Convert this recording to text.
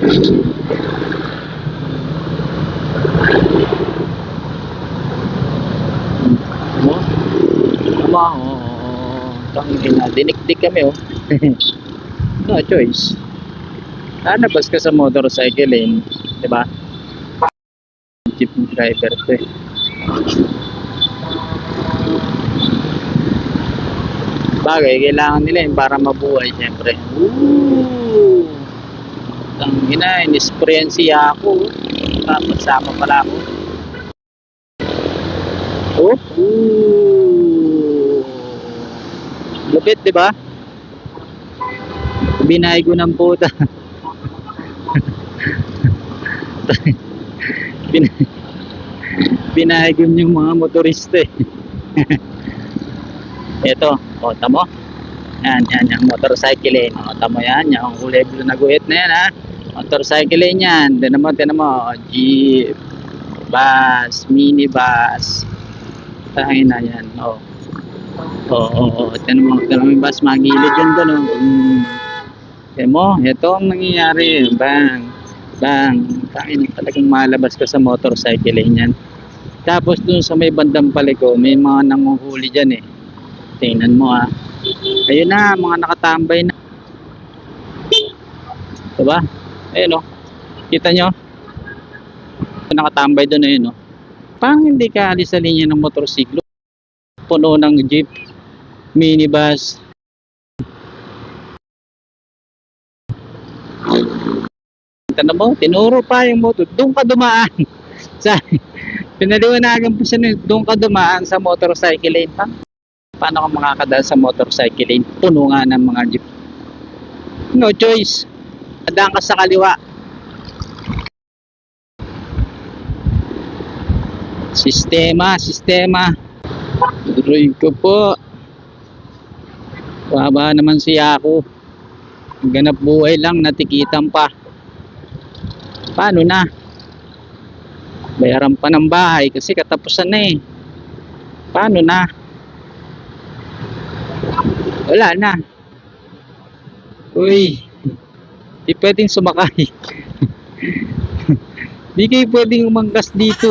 Mo? Tama, oh. Tangina, dinikdik kami, oh. No choice. Lalabas ka sa motorcycle lane, di ba? Jeep driver to eh. Bagay, kailangan nila yun para mabuhay, syempre. Ooh! Tangina, in-sprayan siya ako. Tapos sama pala ako. Oh, ooh. Lupit, di ba? Binay ko ng puta. Binahigim yung mga motorista eh. Ito, o tamo. Yan, yung motorcycle lane. O tamo yan, yung kulay blue na guhit na yan ha. Motorcycle lane yan. Tinan mo, jeep, bus, minibus. Tayo na yan, o. Tinan mo yung bus, magilid yan doon, o. Tinan mo, ito ang nangyayari. Bang, bang. Tayo na talagang malabas ka sa motorcycle lane yan. Tapos dun sa may bandang paliko, may mga nanguhuli dyan eh. Tingnan mo ah. Ayun na, mga nakatambay na. Diba? Ayun o. Kita nyo? Nakatambay doon ayun o. Pang hindi ka alis sa linya ng motorsiklo. Puno ng jeep, minibus. Tingnan mo, tinuro pa yung motor. Doon ka dumaan. Pinaliwanagan po siya doon ka dumaan sa motorcycle lane pa. Paano ka makakadaan sa motorcycle lane? Puno nga ng mga jeep. No choice. Dadaan ka sa kaliwa. Sistema. Tuloy ko po. Baba naman siya ako. Ganap buhay lang, natikitan pa. Paano na? Bayaran pa ng bahay kasi katapusan na eh. Paano na? Wala na. Uy, di pwedeng sumakay. Di kayo pwedeng umangkas dito.